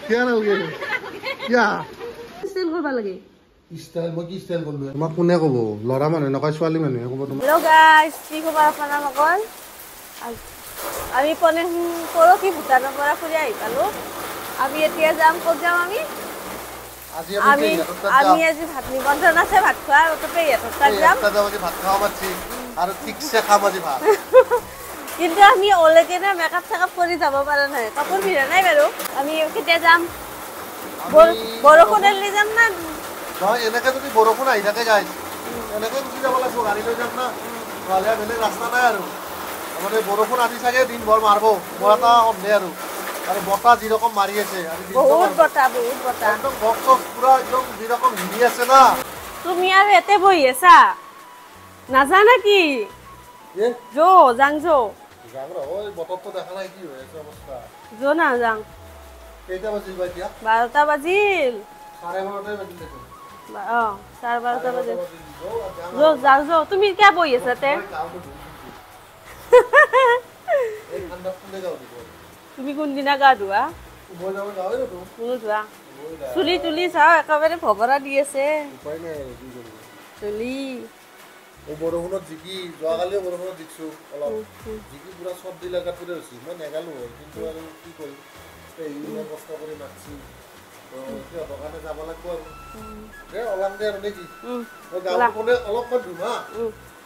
क्या नालगे क्या স্টাইল কৰবা লাগে স্টাইল মই কি স্টাইল কৰলু তোমাক কোনে কব লৰা মানুহ নকয় ছোৱালী মানুহে কব তোমাক হেল্ল' গাইস কি খবৰ আপোনালোকৰ আমি পৰহি ভূটানৰ পৰা ফুৰি আহি পালো আমি এতিয়া যাম ক'ত যাম আমি আজি ভাত নিমন্ত্ৰণ আছে ভাত খোৱাৰ ওপৰতে ইয়াত যাম ভাত খাওয়া মাছি আৰু ঠিকছে খাম আজি ভাত কিন্তু আমি অলৰেডি না মেকআপ চেকআপ কৰি যাব পৰা নাই কাপোৰ পিন্ধা নাই বাৰু আমি কেতিয়া যাম বৰষুণ এলি যাম না নহয় এনেকে যদি বৰষুণ আহি থাকে গাইছ এনেকে গুচি যাব লাগিব গাড়ী লৈ যাম না নহ'লে বেলেগ ৰাস্তা নাই আৰু মানে বৰষুণ আদি চাগে দিন ভৰ মাৰিব মোৰ এটা সন্দেহ আৰু বতাহ যিৰকম মাৰি আছে বহুত বতাহ একদম বক্স পুৰা একদম যিৰকম হিলি আছে না তুমি আৰু এতে বহি আছা নাজানা কি যো যাং ওই বতৰটো দেখা নাই কি হৈ আছে অৱস্থা যো না যাং কেইটা বাজিল বা এতিয়া 12টা বাজিল 12:30 বাজিল দেখোন 12:30 বাজিল যো তুমি কিয় বহি আছা তে এই ঠাণ্ডা ফুলে যাও তুমি কোনদিনা গা ধোৱা মই যাব গাঁৱে নো কোনো ধোৱা চুলি তুলি চাও একেবাৰে ভগৰা দি আছে উপায় নাই আৰু কি কৰিব চুলি ও বৰষুণত জিকি যোৱাকালিও বৰষুণত জিকছো অলপ জিকি পুৰা চৰ্দি লগাত পুৰা হৈছে মই নেগালো হয় কিন্তু আৰু কি কৰিম ইমান কষ্ট কৰি মাছি সিহঁতৰ কাৰণে যাব লাগিব আৰু ওলাম দে আৰু নেকি গাঁৱত গ'লে অলপমান ধুমা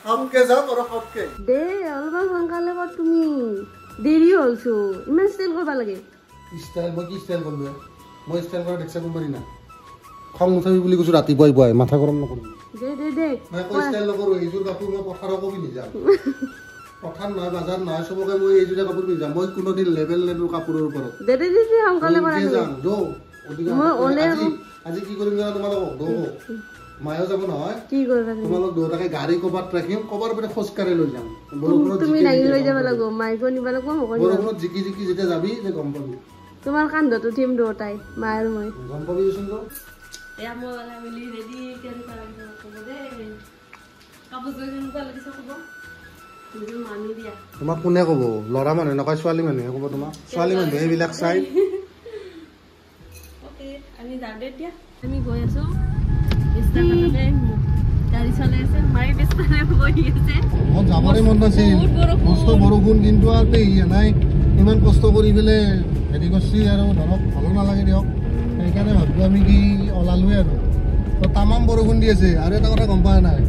খামকে যাম আৰু খামকে দে অলপমান সোনকালে কৰ তুমি দেৰি হ'লছো ইমান ষ্টাইল কৰিব লাগে ষ্টাইল মই কি ষ্টাইল কৰিলো মই ষ্টাইল কৰা দেখছা কোম্পানী না খং নুঠাবি বুলি কৈছো ৰাতিপুৱাই পুৱাই মাথা গৰম নকৰিবি দে মই আকৌ ষ্টাইল নকৰো এইযোৰ কাপোৰ মই পথাৰত পিন্ধি যাম পথাৰ নহয় বাজাৰ নহয় চবকে মই এইযোৰ কাপোৰ পিন্ধি যাম মই কোনোদিন লেবেল নেদো কাপোৰৰ ওপৰত দে সোনকালে কৰা যাম আজি কি কৰিম জানা তোমালোকক মায়েও যাব নহয় কি কৰিবা তোমালোক দুটাকে গাড়ী ক'ৰবাত ৰাখিম ক'ৰবাৰ পৰা খোজকাঢ়ি লৈ যাম তুমি দাঙি লৈ যাব লাগিব মাইকো নিব লাগিব বৰষুণত জিকি জিকি যেতিয়া যাবি যে গম পাবি তোমাৰ কান্ধত উঠিম দুটাই মা আৰু মই গম পাবি দেচোন তো এয়া মই ওলাই মেলি ৰেডি কেনেকুৱা লাগিব ক'ব দেই কাপোৰ কেনেকুৱা লাগিছে ক'ব মানি দিয়া তোমাক কোনে ক'ব ল'ৰা মানুহে নকয় ছোৱালী মানুহে ক'ব তোমাক ছোৱালী মানুহে এইবিলাক চাই আমি যাওঁ দে এতিয়া আমি গৈ আছো গাড়ী চলাই আছে মায়ে পিছফালে বহি আছে মই যাবৰে মন নাছিল কষ্ট বৰষুণ কিন্তু আৰু পেহিয়া নাই ইমান কষ্ট কৰি পেলাই হেৰি কৰিছি আৰু ধৰক ভালো নালাগে দিয়ক সেইকাৰণে ভাবিলোঁ আমি কি ওলালোৱে আৰু তো তামাম বৰষুণ দি আছে আৰু এটা কথা গম পোৱা নাই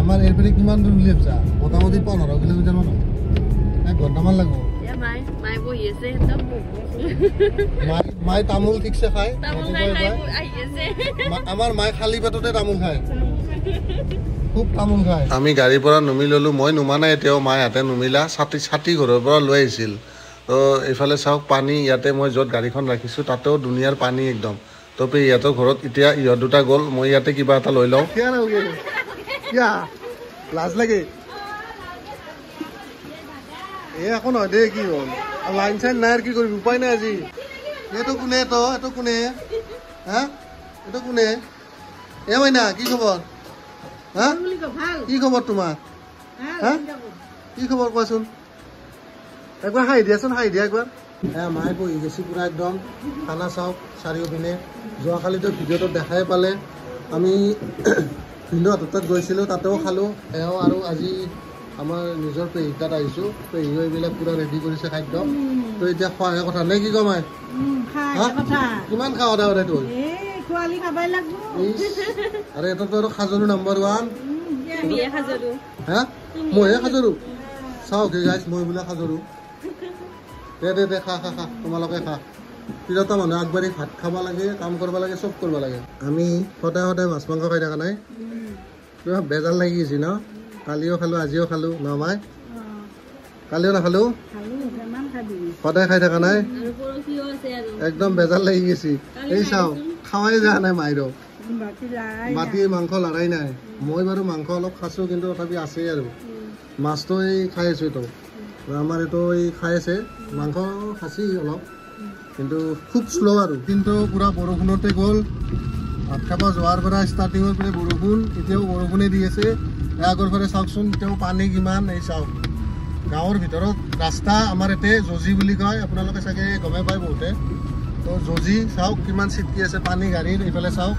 আমাৰ এইপিনে কিমান দূৰ বুলি ভাবিছা মোটামুটি 15 কিলোমিটাৰ মান 1 ঘণ্টামান লাগিব মায়ে বহি আছে মায়ে তামোল ঠিকছে খায় আমাৰ মায়ে খালী পেটতে তামোল খায় খুব তামোল খায় আমি গাড়ীৰ পৰা নুমি ল'লো মই নুমা নাই এতিয়াও মায়ে হাতে নুমিলা ছাতি ঘৰৰ পৰা লৈ আহিছিল তো এইফালে চাওক পানী ইয়াতে মই য'ত গাড়ীখন ৰাখিছোঁ তাতেও দুনিয়াৰ পানী একদম তো ইহঁতৰ ঘৰত এতিয়া ইহঁত দুটা গ'ল মই ইয়াতে কিবা এটা লৈ লওঁ লাজ লাগে এই একো নহয় দেই কি হ'ল লাইন চাইন নাই আৰু কি কৰিবি উপায় নাই আজি এইটো কোনে এইটো কোনে হা এইটো কোনে এ মইনা কি খবৰ হা কি খবৰ তোমাৰ হা কি খবৰ কোৱাচোন একবাৰ হাঁহি দিয়াচোন হাঁহি দিয়া একবাৰ মায়ে বহি গৈছে পুৰা একদম খানা চাওক চাৰিওপিনে যোৱাকালিতো ভিডিঅ'টো দেখাই পালে আমি ভিন্ন তাত গৈছিলোঁ তাতেও খালোঁ এওঁ আৰু আজি আমাৰ নিজৰ পেহী তাত আহিছোঁ পেহীও এইবিলাক পুৰা ৰেডি কৰিছে খাদ্য তো এতিয়া খোৱাহে কথা নে কি কম কিমান খাওঁ সদায় তোৰ আৰু এটাতো আৰু খাজৰু নম্বৰ 1 হা মইহে খাজৰু চাওক গাইছ মই বোলে খাজৰু দে খা তোমালোকে খা তিনিটা মানুহে আগবাঢ়ি ভাত খাব লাগে কাম কৰিব লাগে চব কৰিব লাগে আমি সদায় মাছ মাংস খাই থকা নাই বেজাৰ লাগি গৈছে ন কালিও খালোঁ আজিও খালোঁ ন মাই কালিও নাখালোঁ সদায় খাই থকা নাই একদম বেজাৰ লাগি গৈছে এই চাওঁ খাৱাই যোৱা নাই মাইৰো মাটি মাংস লৰাই নাই মই বাৰু মাংস অলপ খাইছোঁ কিন্তু তথাপি আছেই আৰু মাছটো এই খাই আছোঁ এইটো আমাৰ এইটো এই খাই আছে মাংস খাইছি অলপ কিন্তু খুব শ্ল' আৰু কিন্তু পুৰা বৰষুণতে গ'ল ভাত খাব যোৱাৰ পৰা ষ্টাৰ্টিঙৰ পৰা বৰষুণ এতিয়াও বৰষুণে দি আছে আগৰ ফালে চাওকচোন এতিয়াও পানী কিমান এই চাওক গাঁৱৰ ভিতৰত ৰাস্তা আমাৰ ইয়াতে জজি বুলি কয় আপোনালোকে চাগে গমে পায় বহুতে তো জজি চাওক কিমান ছিটকি আছে পানী গাড়ীৰ এইফালে চাওক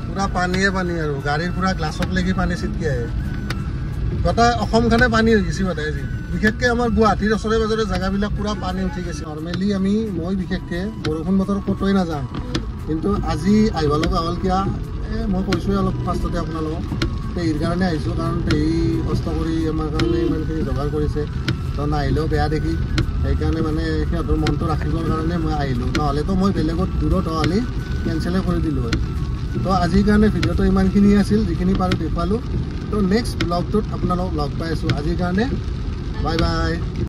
পুৰা পানীয়ে পানী আৰু গাড়ীৰ পুৰা গ্লাছত লাগি পানী ছিটকি আহে গোটেই অসমখনে পানী হৈ গৈছে গোটেই আজি বিশেষকৈ আমাৰ গুৱাহাটীৰ ওচৰে পাজৰে জেগাবিলাক পুৰা পানী উঠি গৈছে নৰ্মেলি মই বিশেষকৈ বৰষুণ বতৰ ক'তোৱে নাযাওঁ কিন্তু আজি আহিব লগা হ'ল কিয় মই কৈছোঁৱে অলপ ফাৰ্ষ্টতে আপোনালোকক পেহীৰ কাৰণে আহিছোঁ কাৰণ পেহী কষ্ট কৰি আমাৰ কাৰণে ইমানখিনি যোগাৰ কৰিছে তো নাহিলেও বেয়া দেখি সেইকাৰণে মানে সিহঁতৰ মনটো ৰাখিবৰ কাৰণে মই আহিলোঁ নহ'লেতো মই বেলেগত দূৰত হোৱালি কেঞ্চেলে কৰি দিলোঁ হয় তো আজিৰ কাৰণে ভিডিঅ'টো ইমানখিনি আছিল যিখিনি পাৰোঁ দেখুৱালোঁ তো নেক্সট ব্লগটোত আপোনালোকক লগ পাই আছোঁ আজিৰ কাৰণে বাই বাই